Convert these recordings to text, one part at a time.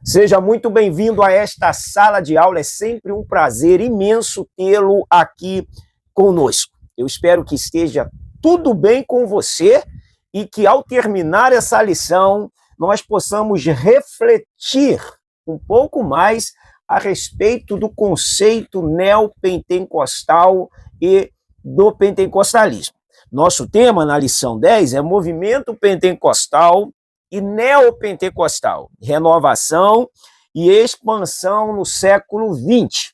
Seja muito bem-vindo a esta sala de aula. É sempre um prazer imenso tê-lo aqui conosco. Eu espero que esteja tudo bem com você e que, ao terminar essa lição, nós possamos refletir um pouco mais a respeito do conceito neopentecostal e do pentecostalismo. Nosso tema na lição 10 é movimento pentecostal e neopentecostal, renovação e expansão no século XX.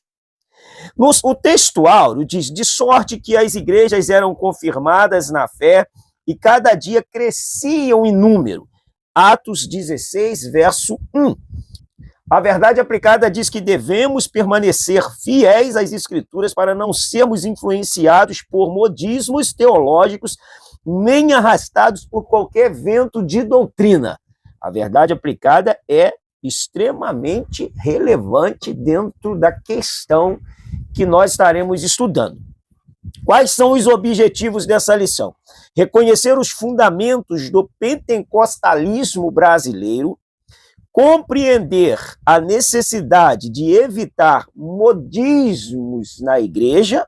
O texto áureo diz, de sorte que as igrejas eram confirmadas na fé e cada dia cresciam em número. Atos 16, verso 1. A verdade aplicada diz que devemos permanecer fiéis às Escrituras para não sermos influenciados por modismos teológicos nem arrastados por qualquer vento de doutrina. A verdade aplicada é extremamente relevante dentro da questão que nós estaremos estudando. Quais são os objetivos dessa lição? Reconhecer os fundamentos do pentecostalismo brasileiro, compreender a necessidade de evitar modismos na igreja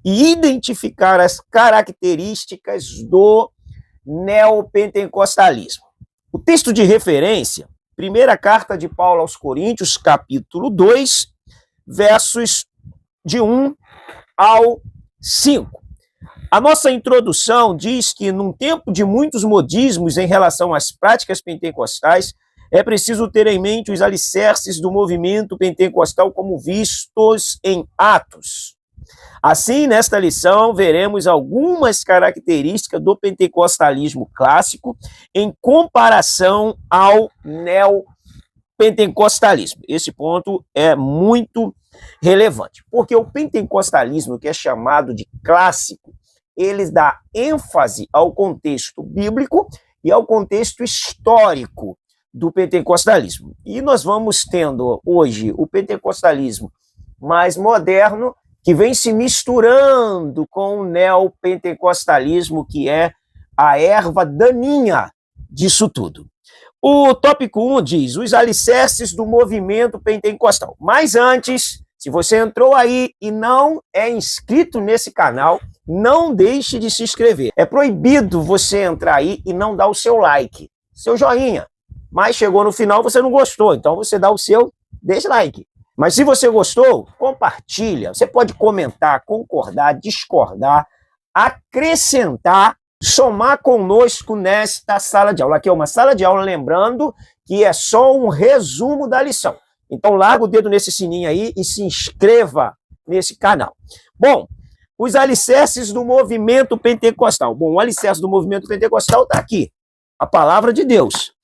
e identificar as características do neopentecostalismo. O texto de referência, primeira carta de Paulo aos Coríntios, capítulo 2, versos de 1 ao 5. A nossa introdução diz que, num tempo de muitos modismos em relação às práticas pentecostais, é preciso ter em mente os alicerces do movimento pentecostal como vistos em Atos. Assim, nesta lição, veremos algumas características do pentecostalismo clássico em comparação ao neopentecostalismo. Esse ponto é muito relevante, porque o pentecostalismo, que é chamado de clássico, ele dá ênfase ao contexto bíblico e ao contexto histórico do pentecostalismo. E nós vamos tendo hoje o pentecostalismo mais moderno, que vem se misturando com o neopentecostalismo, que é a erva daninha disso tudo. O tópico 1 diz, os alicerces do movimento pentecostal. Mas antes, se você entrou aí e não é inscrito nesse canal, não deixe de se inscrever. É proibido você entrar aí e não dar o seu like, seu joinha. Mas chegou no final, você não gostou, então você dá o seu dislike. Mas se você gostou, compartilha. Você pode comentar, concordar, discordar, acrescentar, somar conosco nesta sala de aula. Aqui é uma sala de aula, lembrando que é só um resumo da lição. Então larga o dedo nesse sininho aí e se inscreva nesse canal. Bom, os alicerces do movimento pentecostal. Bom, o alicerce do movimento pentecostal está aqui. A palavra de Deus.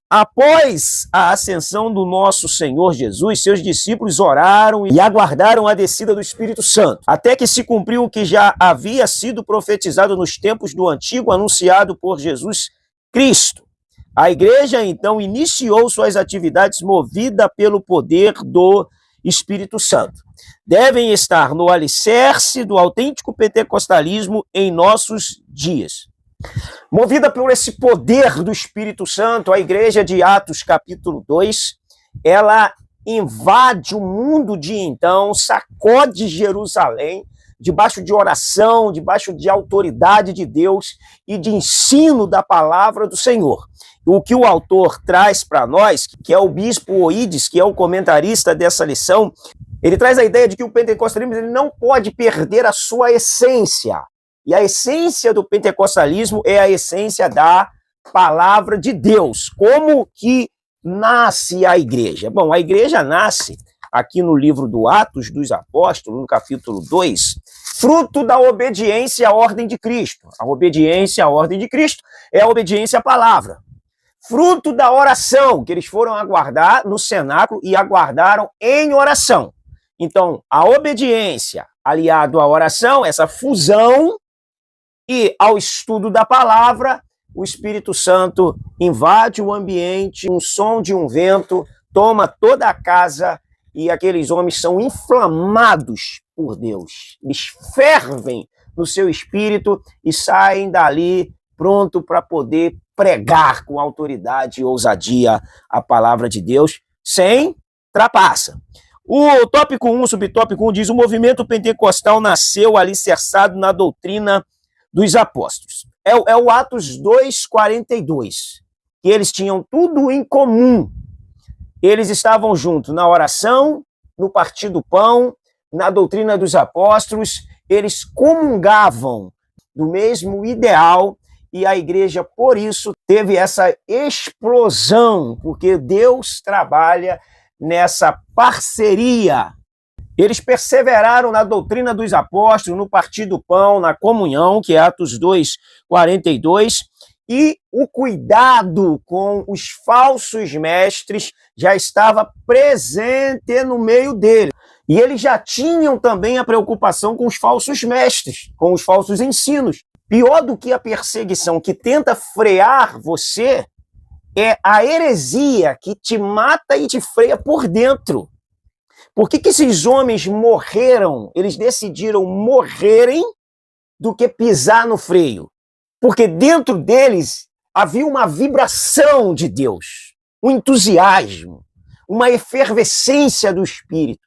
Após a ascensão do nosso Senhor Jesus, seus discípulos oraram e aguardaram a descida do Espírito Santo, até que se cumpriu o que já havia sido profetizado nos tempos do antigo, anunciado por Jesus Cristo. A igreja, então, iniciou suas atividades movida pelo poder do Espírito Santo. Devem estar no alicerce do autêntico pentecostalismo em nossos dias. Movida por esse poder do Espírito Santo, a igreja de Atos, capítulo 2, ela invade o mundo de então, sacode Jerusalém, debaixo de oração, debaixo de autoridade de Deus e de ensino da palavra do Senhor. O que o autor traz para nós, que é o bispo Oídes, que é o comentarista dessa lição, ele traz a ideia de que o pentecostalismo ele não pode perder a sua essência. E a essência do pentecostalismo é a essência da palavra de Deus. Como que nasce a igreja? Bom, a igreja nasce aqui no livro do Atos dos Apóstolos, no capítulo 2, fruto da obediência à ordem de Cristo. A obediência à ordem de Cristo é a obediência à palavra. Fruto da oração, que eles foram aguardar no cenáculo e aguardaram em oração. Então, a obediência aliado à oração, essa fusão, e ao estudo da palavra, o Espírito Santo invade o ambiente, um som de um vento, toma toda a casa e aqueles homens são inflamados por Deus. Eles fervem no seu espírito e saem dali pronto para poder pregar com autoridade e ousadia a palavra de Deus, sem trapaça. O tópico 1, subtópico 1 diz: o movimento pentecostal nasceu alicerçado na doutrina dos apóstolos. É o Atos 2:42, que eles tinham tudo em comum. Eles estavam juntos na oração, no partir do pão, na doutrina dos apóstolos, eles comungavam do mesmo ideal, e a igreja, por isso, teve essa explosão, porque Deus trabalha nessa parceria. Eles perseveraram na doutrina dos apóstolos, no partir do pão, na comunhão, que é Atos 2:42, e o cuidado com os falsos mestres já estava presente no meio deles. E eles já tinham também a preocupação com os falsos mestres, com os falsos ensinos. Pior do que a perseguição que tenta frear você é a heresia que te mata e te freia por dentro. Por que esses homens morreram? Eles decidiram morrerem do que pisar no freio. Porque dentro deles havia uma vibração de Deus, um entusiasmo, uma efervescência do Espírito.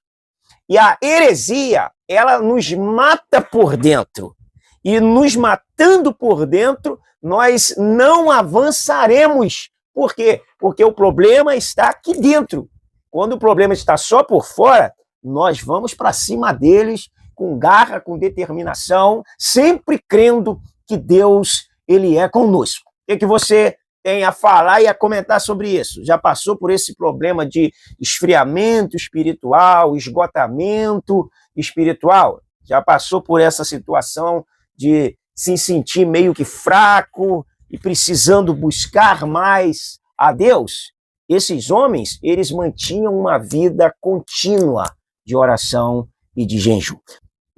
E a heresia, ela nos mata por dentro. E nos matando por dentro, nós não avançaremos. Por quê? Porque o problema está aqui dentro. Quando o problema está só por fora, nós vamos para cima deles com garra, com determinação, sempre crendo que Deus, ele é conosco. O que você tem a falar e a comentar sobre isso? Já passou por esse problema de esfriamento espiritual, esgotamento espiritual? Já passou por essa situação de se sentir meio que fraco e precisando buscar mais a Deus? Esses homens, eles mantinham uma vida contínua de oração e de jejum.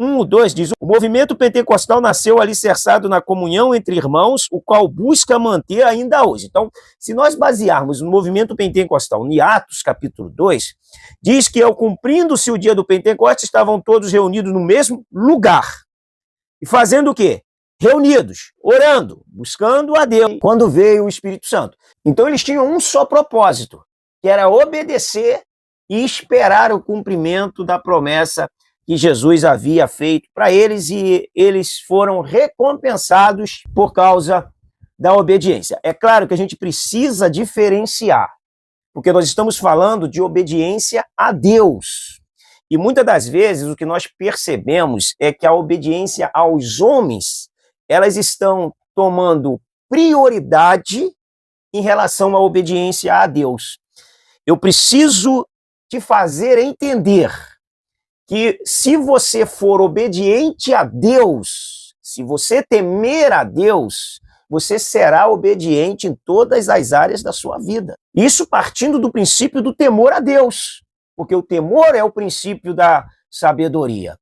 1:2 diz: o movimento pentecostal nasceu alicerçado na comunhão entre irmãos, o qual busca manter ainda hoje. Então, se nós basearmos o movimento pentecostal em Atos, capítulo 2, diz que ao cumprindo-se o dia do Pentecostes, estavam todos reunidos no mesmo lugar. E fazendo o quê? Reunidos, orando, buscando a Deus, quando veio o Espírito Santo. Então eles tinham um só propósito, que era obedecer e esperar o cumprimento da promessa que Jesus havia feito para eles, e eles foram recompensados por causa da obediência. É claro que a gente precisa diferenciar, porque nós estamos falando de obediência a Deus. E muitas das vezes o que nós percebemos é que a obediência aos homens, elas estão tomando prioridade em relação à obediência a Deus. Eu preciso te fazer entender que se você for obediente a Deus, se você temer a Deus, você será obediente em todas as áreas da sua vida. Isso partindo do princípio do temor a Deus, porque o temor é o princípio da sabedoria.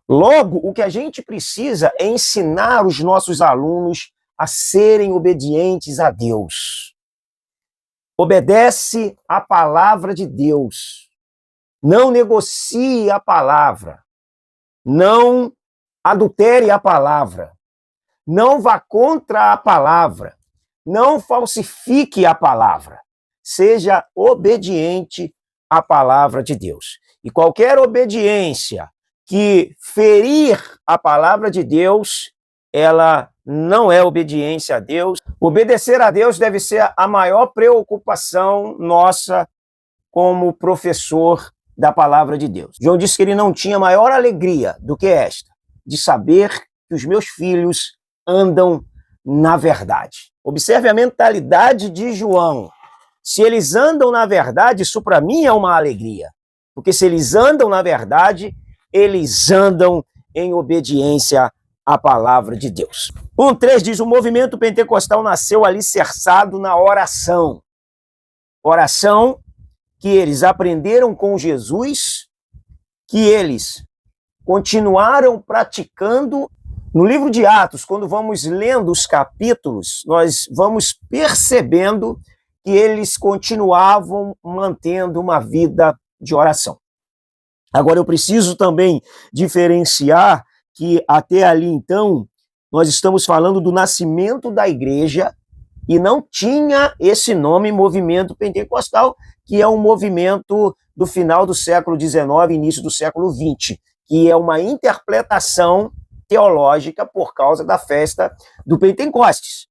Logo, o que a gente precisa é ensinar os nossos alunos a serem obedientes a Deus. Obedece à palavra de Deus. Não negocie a palavra. Não adultere a palavra. Não vá contra a palavra. Não falsifique a palavra. Seja obediente à palavra de Deus. E qualquer obediência que ferir a palavra de Deus, ela não é obediência a Deus. Obedecer a Deus deve ser a maior preocupação nossa como professor da palavra de Deus. João disse que ele não tinha maior alegria do que esta, de saber que os meus filhos andam na verdade. Observe a mentalidade de João. Se eles andam na verdade, isso para mim é uma alegria. Porque se eles andam na verdade, eles andam em obediência à palavra de Deus. 1:3 diz: o movimento pentecostal nasceu alicerçado na oração. Oração que eles aprenderam com Jesus, que eles continuaram praticando. No livro de Atos, quando vamos lendo os capítulos, nós vamos percebendo que eles continuavam mantendo uma vida de oração. Agora, eu preciso também diferenciar que até ali, então, nós estamos falando do nascimento da igreja e não tinha esse nome movimento pentecostal, que é um movimento do final do século XIX, início do século XX, que é uma interpretação teológica por causa da festa do Pentecostes,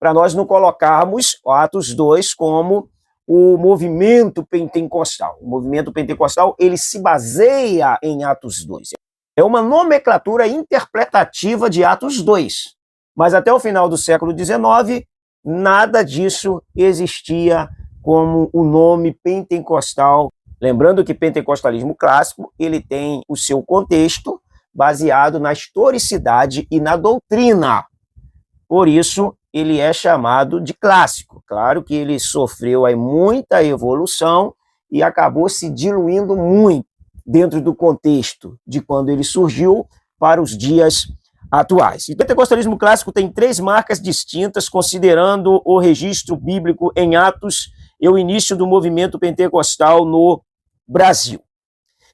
para nós não colocarmos Atos 2 como o movimento pentecostal. O movimento pentecostal, ele se baseia em Atos 2. É uma nomenclatura interpretativa de Atos 2. Mas até o final do século XIX, nada disso existia como o nome pentecostal. Lembrando que pentecostalismo clássico, ele tem o seu contexto baseado na historicidade e na doutrina. Por isso, ele é chamado de clássico. Claro que ele sofreu aí muita evolução e acabou se diluindo muito dentro do contexto de quando ele surgiu para os dias atuais. O pentecostalismo clássico tem 3 marcas distintas, considerando o registro bíblico em Atos e o início do movimento pentecostal no Brasil.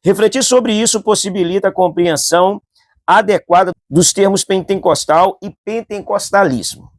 Refletir sobre isso possibilita a compreensão adequada dos termos pentecostal e pentecostalismo,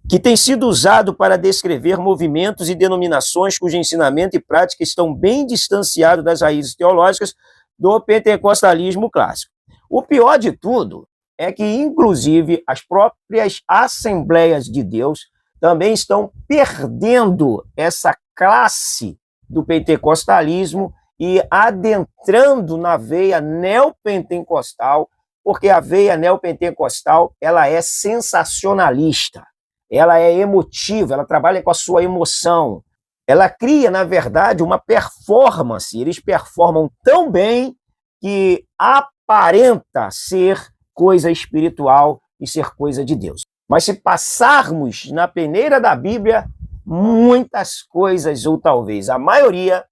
que tem sido usado para descrever movimentos e denominações cujo ensinamento e prática estão bem distanciados das raízes teológicas do pentecostalismo clássico. O pior de tudo é que, inclusive, as próprias Assembleias de Deus também estão perdendo essa classe do pentecostalismo e adentrando na veia neopentecostal, porque a veia neopentecostal, ela é sensacionalista, ela é emotiva, ela trabalha com a sua emoção, ela cria, na verdade, uma performance, eles performam tão bem que aparenta ser coisa espiritual e ser coisa de Deus. Mas se passarmos na peneira da Bíblia, muitas coisas, ou talvez a maioria,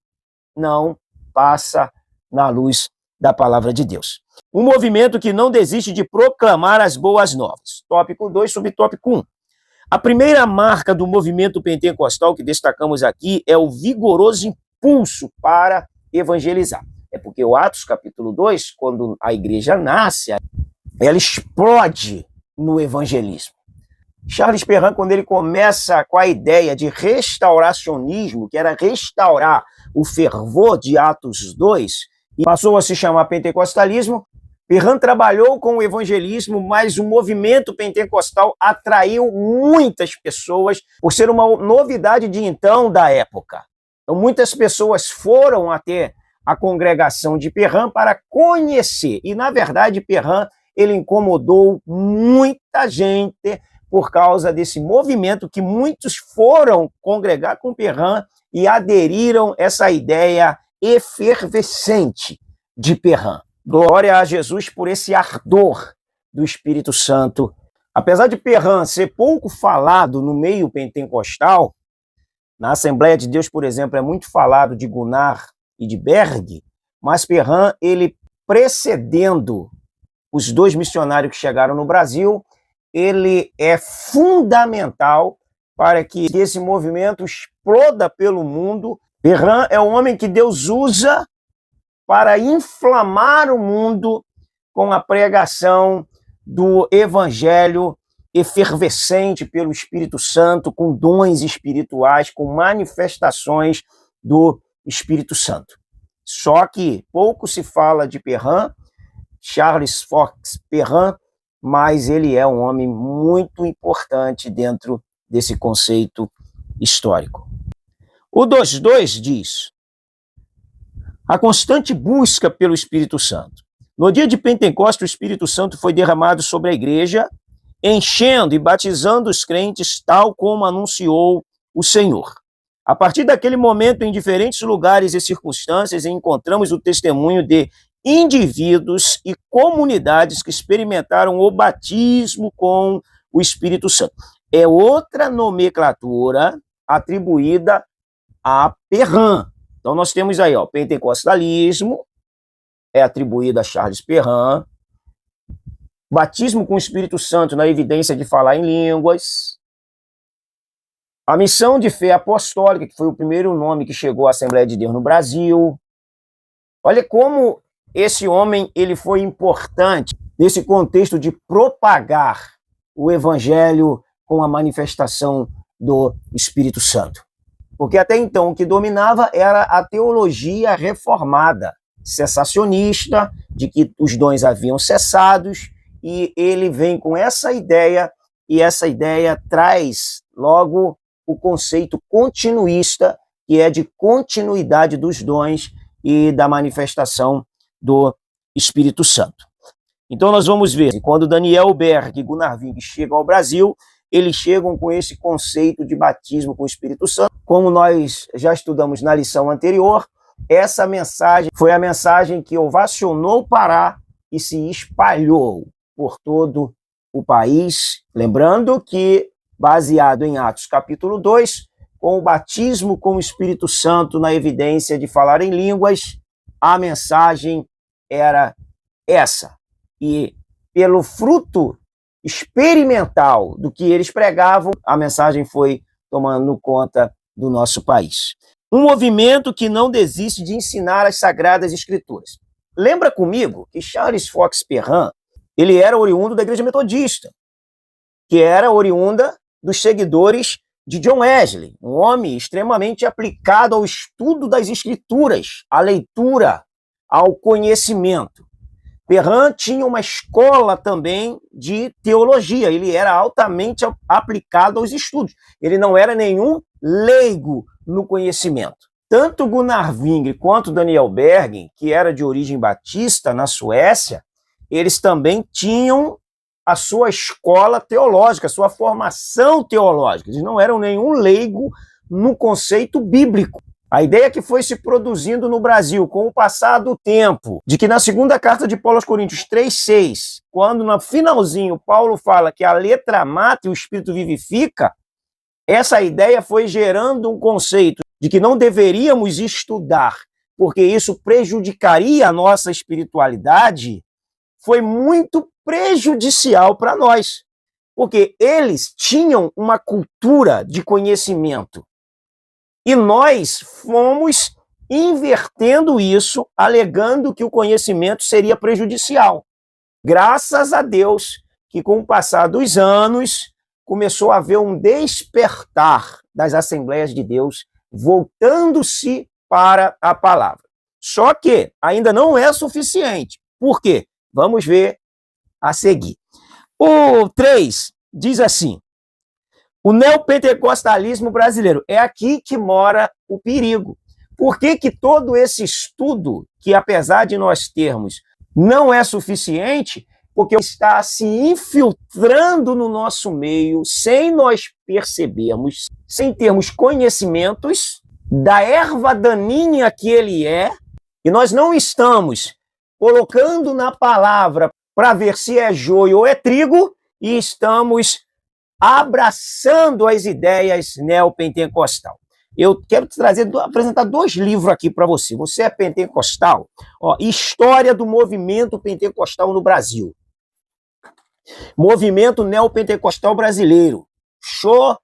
não passa na luz da palavra de Deus. Um movimento que não desiste de proclamar as boas novas. Tópico 2, subtópico 1. A primeira marca do movimento pentecostal que destacamos aqui é o vigoroso impulso para evangelizar. É porque o Atos capítulo 2, quando a igreja nasce, ela explode no evangelismo. Charles Perrin, quando ele começa com a ideia de restauracionismo, que era restaurar o fervor de Atos 2, e passou a se chamar pentecostalismo, Perrin trabalhou com o evangelismo, mas o movimento pentecostal atraiu muitas pessoas por ser uma novidade de então da época. Então, muitas pessoas foram até a congregação de Perrin para conhecer. E, na verdade, Perrin, ele incomodou muita gente por causa desse movimento que muitos foram congregar com Perrin e aderiram a essa ideia efervescente de Perrin. Glória a Jesus por esse ardor do Espírito Santo. Apesar de Perrin ser pouco falado no meio pentecostal, na Assembleia de Deus, por exemplo, é muito falado de Gunnar e de Berg, mas Perrin, ele precedendo os 2 missionários que chegaram no Brasil, ele é fundamental para que esse movimento exploda pelo mundo. Perrin é o homem que Deus usa para inflamar o mundo com a pregação do evangelho efervescente pelo Espírito Santo, com dons espirituais, com manifestações do Espírito Santo. Só que pouco se fala de Perrin, Charles Fox Perrin, mas ele é um homem muito importante dentro desse conceito histórico. O 2.2 diz: a constante busca pelo Espírito Santo. No dia de Pentecostes, o Espírito Santo foi derramado sobre a igreja, enchendo e batizando os crentes, tal como anunciou o Senhor. A partir daquele momento, em diferentes lugares e circunstâncias, encontramos o testemunho de indivíduos e comunidades que experimentaram o batismo com o Espírito Santo. É outra nomenclatura atribuída a Perrin. Então nós temos aí, ó, pentecostalismo, é atribuído a Charles Perrin, batismo com o Espírito Santo na evidência de falar em línguas, a missão de fé apostólica, que foi o primeiro nome que chegou à Assembleia de Deus no Brasil. Olha como esse homem ele foi importante nesse contexto de propagar o evangelho com a manifestação do Espírito Santo. Porque até então o que dominava era a teologia reformada, cessacionista, de que os dons haviam cessados, e ele vem com essa ideia, e essa ideia traz logo o conceito continuista, que é de continuidade dos dons e da manifestação do Espírito Santo. Então nós vamos ver, quando Daniel Berg e Gunnar Wing chegam ao Brasil, eles chegam com esse conceito de batismo com o Espírito Santo. Como nós já estudamos na lição anterior, essa mensagem foi a mensagem que ovacionou o Pará e se espalhou por todo o país. Lembrando que, baseado em Atos capítulo 2, com o batismo com o Espírito Santo na evidência de falar em línguas, a mensagem era essa. E pelo fruto experimental do que eles pregavam, a mensagem foi tomando conta do nosso país. Um movimento que não desiste de ensinar as Sagradas Escrituras. Lembra comigo que Charles Fox Perrin, ele era oriundo da Igreja Metodista, que era oriunda dos seguidores de John Wesley, um homem extremamente aplicado ao estudo das Escrituras, à leitura, ao conhecimento. Perrin tinha uma escola também de teologia, ele era altamente aplicado aos estudos, ele não era nenhum leigo no conhecimento. Tanto Gunnar Wing quanto Daniel Berg, que era de origem batista na Suécia, eles também tinham a sua escola teológica, a sua formação teológica, eles não eram nenhum leigo no conceito bíblico. A ideia que foi se produzindo no Brasil com o passar do tempo, de que na segunda carta de Paulo aos Coríntios 3,6, quando no finalzinho Paulo fala que a letra mata e o espírito vivifica, essa ideia foi gerando um conceito de que não deveríamos estudar, porque isso prejudicaria a nossa espiritualidade, foi muito prejudicial para nós, porque eles tinham uma cultura de conhecimento. E nós fomos invertendo isso, alegando que o conhecimento seria prejudicial. Graças a Deus que, com o passar dos anos, começou a haver um despertar das Assembleias de Deus, voltando-se para a palavra. Só que ainda não é suficiente. Por quê? Vamos ver a seguir. O 3 diz assim: o neopentecostalismo brasileiro. É aqui que mora o perigo. Por que que todo esse estudo, que apesar de nós termos, não é suficiente? Porque está se infiltrando no nosso meio, sem nós percebermos, sem termos conhecimentos da erva daninha que ele é, e nós não estamos colocando na palavra para ver se é joio ou é trigo, e estamos abraçando as ideias neopentecostal. Eu quero apresentar 2 livros aqui para você. Você é pentecostal? Ó, História do Movimento Pentecostal no Brasil. Movimento Neopentecostal Brasileiro. Show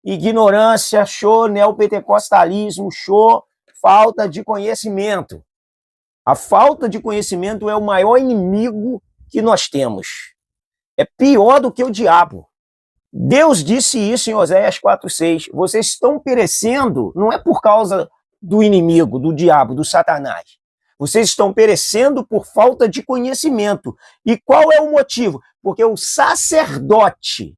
ignorância, show neopentecostalismo, show falta de conhecimento. A falta de conhecimento é o maior inimigo que nós temos. É pior do que o diabo. Deus disse isso em Oséias 4,6. Vocês estão perecendo, não é por causa do inimigo, do diabo, do Satanás. Vocês estão perecendo por falta de conhecimento. E qual é o motivo? Porque o sacerdote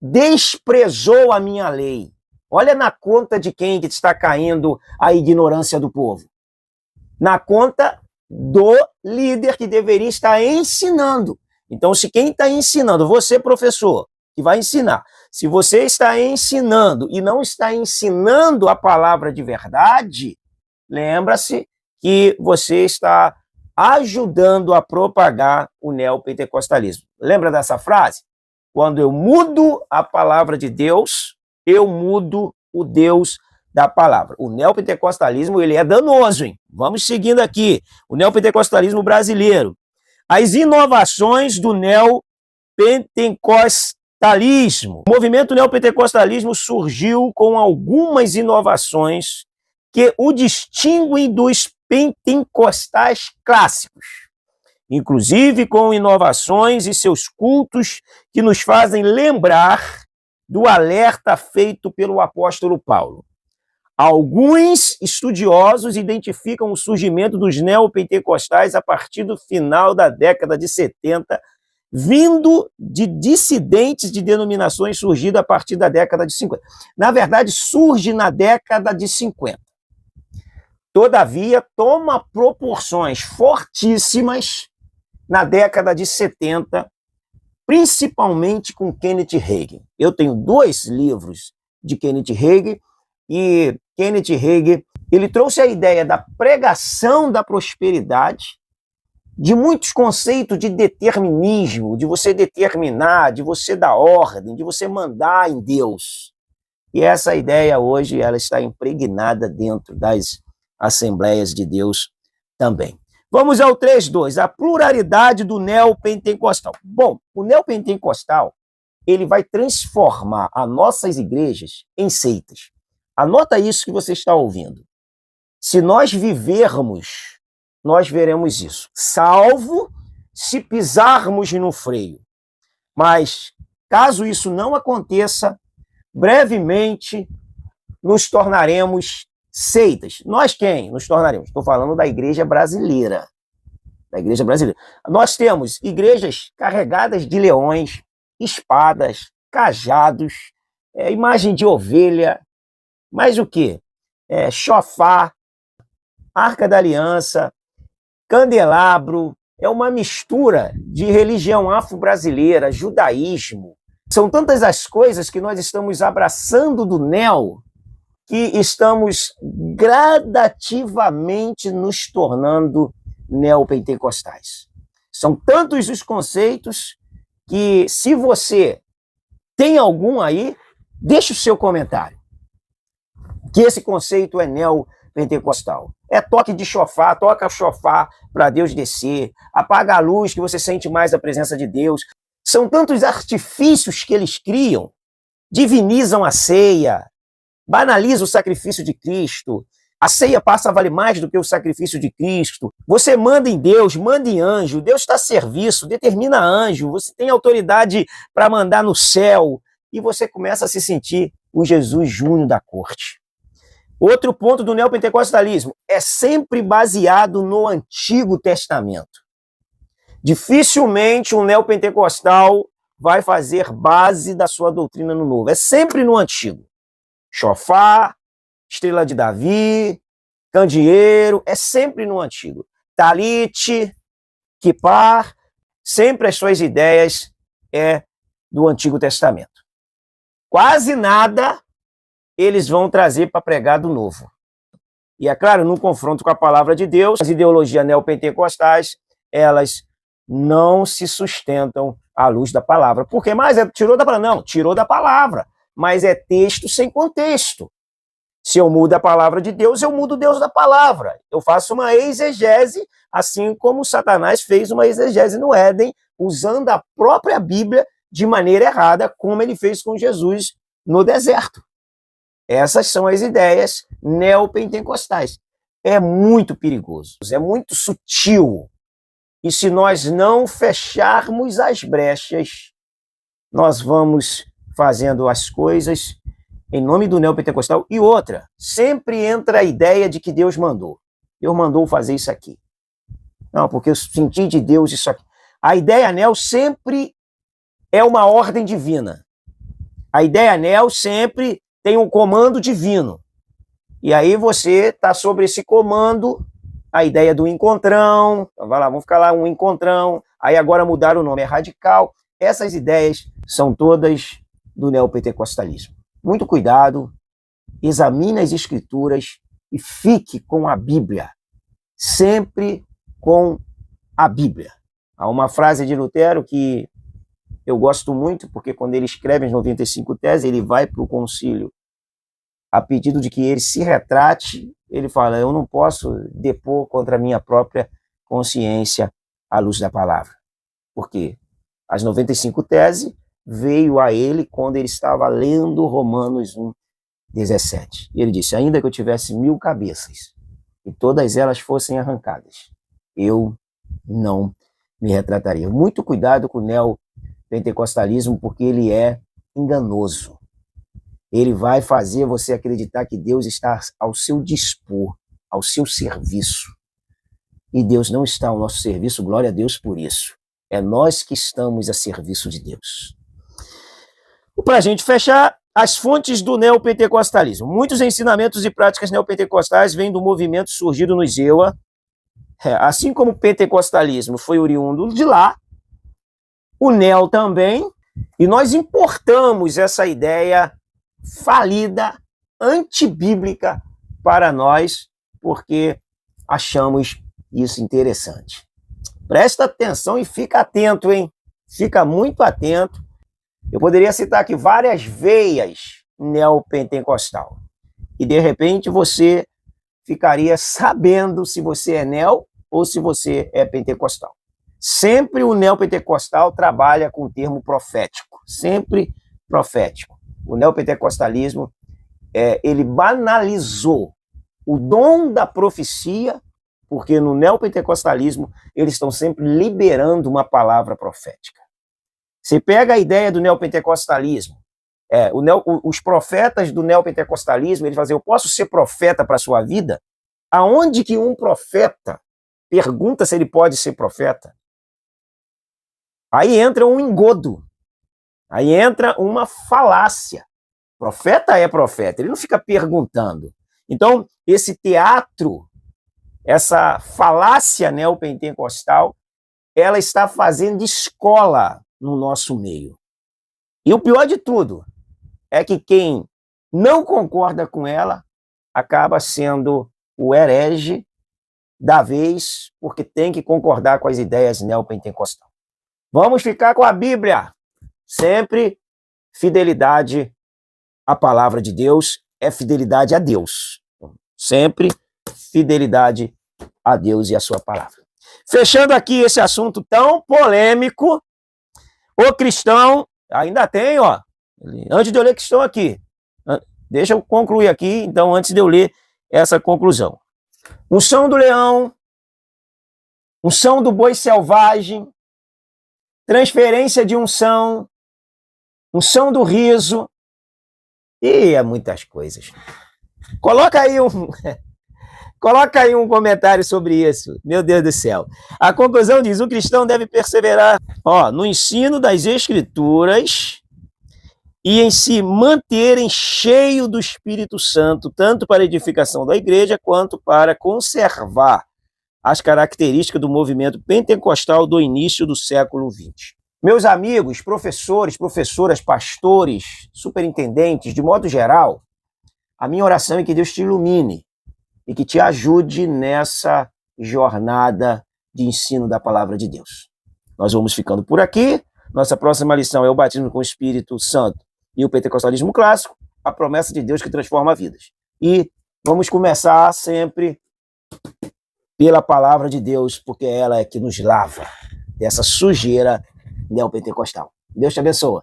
desprezou a minha lei. Olha na conta de quem que está caindo a ignorância do povo. Na conta do líder que deveria estar ensinando. Então, se quem está ensinando, você, professor, que vai ensinar. Se você está ensinando e não está ensinando a palavra de verdade, lembra-se que você está ajudando a propagar o neopentecostalismo. Lembra dessa frase? Quando eu mudo a palavra de Deus, eu mudo o Deus da palavra. O neopentecostalismo, ele é danoso, hein? Vamos seguindo aqui. O neopentecostalismo brasileiro. As inovações do neopentecostalismo. O movimento neopentecostalismo surgiu com algumas inovações que o distinguem dos pentecostais clássicos, inclusive com inovações e seus cultos que nos fazem lembrar do alerta feito pelo apóstolo Paulo. Alguns estudiosos identificam o surgimento dos neopentecostais a partir do final da década de 70, vindo de dissidentes de denominações surgidas a partir da década de 50. Na verdade, surge na década de 50. Todavia, toma proporções fortíssimas na década de 70, principalmente com Kenneth Hagin. Eu tenho 2 livros de Kenneth Hagin, e Kenneth Hagin, ele trouxe a ideia da pregação da prosperidade, de muitos conceitos de determinismo, de você determinar, de você dar ordem, de você mandar em Deus. E essa ideia hoje ela está impregnada dentro das Assembleias de Deus também. Vamos ao 3.2, a pluralidade do neopentecostal. Bom, o neopentecostal ele vai transformar as nossas igrejas em seitas. Anota isso que você está ouvindo. Se nós vivermos, nós veremos isso. Salvo se pisarmos no freio. Mas, caso isso não aconteça, brevemente nos tornaremos seitas. Nós quem nos tornaremos? Estou falando da igreja brasileira. Da igreja brasileira. Nós temos igrejas carregadas de leões, espadas, cajados, imagem de ovelha, mais o quê? Chofar, Arca da Aliança, candelabro, é uma mistura de religião afro-brasileira, judaísmo. São tantas as coisas que nós estamos abraçando do neo que estamos gradativamente nos tornando neopentecostais. São tantos os conceitos que, se você tem algum aí, deixe o seu comentário. Que esse conceito é neopentecostal. É toque de chofar, toca chofar para Deus descer, apaga a luz que você sente mais a presença de Deus. São tantos artifícios que eles criam, divinizam a ceia, banalizam o sacrifício de Cristo, a ceia passa a valer mais do que o sacrifício de Cristo. Você manda em Deus, manda em anjo, Deus está a serviço, determina anjo, você tem autoridade para mandar no céu, e você começa a se sentir o Jesus Júnior da corte. Outro ponto do neopentecostalismo é sempre baseado no Antigo Testamento. Dificilmente um neopentecostal vai fazer base da sua doutrina no Novo. É sempre no Antigo. Chofar, Estrela de Davi, Candeeiro, é sempre no Antigo. Talite, Kipar, sempre as suas ideias do Antigo Testamento. Quase nada eles vão trazer para pregar do Novo. E é claro, no confronto com a palavra de Deus, as ideologias neopentecostais, elas não se sustentam à luz da palavra. Por quê? Mas tirou da palavra? Não, tirou da palavra. Mas é texto sem contexto. Se eu mudo a palavra de Deus, eu mudo o Deus da palavra. Eu faço uma exegese, assim como Satanás fez uma exegese no Éden, usando a própria Bíblia de maneira errada, como ele fez com Jesus no deserto. Essas são as ideias neopentecostais. É muito perigoso, é muito sutil. E se nós não fecharmos as brechas, nós vamos fazendo as coisas em nome do neopentecostal. E outra, sempre entra a ideia de que Deus mandou. Deus mandou fazer isso aqui. Não, porque eu senti de Deus isso aqui. A ideia neo sempre é uma ordem divina. A ideia neo sempre tem um comando divino. E aí você está sobre esse comando, a ideia do encontrão, vai lá, vamos ficar lá, um encontrão, aí agora mudaram o nome, é radical. Essas ideias são todas do neopentecostalismo. Muito cuidado, examine as escrituras e fique com a Bíblia. Sempre com a Bíblia. Há uma frase de Lutero que eu gosto muito, porque quando ele escreve as 95 teses, ele vai para o concílio a pedido de que ele se retrate. Ele fala, eu não posso depor contra a minha própria consciência à luz da palavra. Porque as 95 teses veio a ele quando ele estava lendo Romanos 1:17. E ele disse, ainda que eu tivesse 1000 cabeças e todas elas fossem arrancadas, eu não me retrataria. Muito cuidado com o neopentecostalismo, porque ele é enganoso. Ele vai fazer você acreditar que Deus está ao seu dispor, ao seu serviço. E Deus não está ao nosso serviço, glória a Deus por isso. É nós que estamos a serviço de Deus. Para a gente fechar, as fontes do neopentecostalismo. Muitos ensinamentos e práticas neopentecostais vêm do movimento surgido no ZEWA. Assim como o pentecostalismo foi oriundo de lá, o neo também, e nós importamos essa ideia falida, antibíblica para nós, porque achamos isso interessante. Presta atenção e fica atento, hein? Fica muito atento. Eu poderia citar aqui várias veias neopentecostal. E de repente você ficaria sabendo se você é neo ou se você é pentecostal. Sempre o neopentecostal trabalha com o termo profético. Sempre profético. O neopentecostalismo, ele banalizou o dom da profecia, porque no neopentecostalismo eles estão sempre liberando uma palavra profética. Você pega a ideia do neopentecostalismo, os profetas do neopentecostalismo, eles fazem, eu posso ser profeta para a sua vida? Aonde que um profeta pergunta se ele pode ser profeta? Aí entra um engodo, aí entra uma falácia. Profeta é profeta, ele não fica perguntando. Então, esse teatro, essa falácia neopentecostal, ela está fazendo escola no nosso meio. E o pior de tudo é que quem não concorda com ela acaba sendo o herege da vez, porque tem que concordar com as ideias neopentecostais. Vamos ficar com a Bíblia. Sempre fidelidade à palavra de Deus é fidelidade a Deus. Sempre fidelidade a Deus e a sua palavra. Fechando aqui esse assunto tão polêmico, o cristão, ainda tem, ó, antes de eu ler cristão aqui, deixa eu concluir aqui, então, antes de eu ler essa conclusão. Unção do leão, unção do boi selvagem, transferência de unção, unção do riso, e muitas coisas. Coloca aí um comentário sobre isso. Meu Deus do céu. A conclusão diz, o cristão deve perseverar no ensino das Escrituras e em se manterem cheio do Espírito Santo, tanto para a edificação da igreja, quanto para conservar as características do movimento pentecostal do início do século XX. Meus amigos, professores, professoras, pastores, superintendentes, de modo geral, a minha oração é que Deus te ilumine e que te ajude nessa jornada de ensino da palavra de Deus. Nós vamos ficando por aqui. Nossa próxima lição é o batismo com o Espírito Santo e o pentecostalismo clássico, a promessa de Deus que transforma vidas. E vamos começar sempre pela palavra de Deus, porque ela é que nos lava dessa sujeira neopentecostal. Deus te abençoe.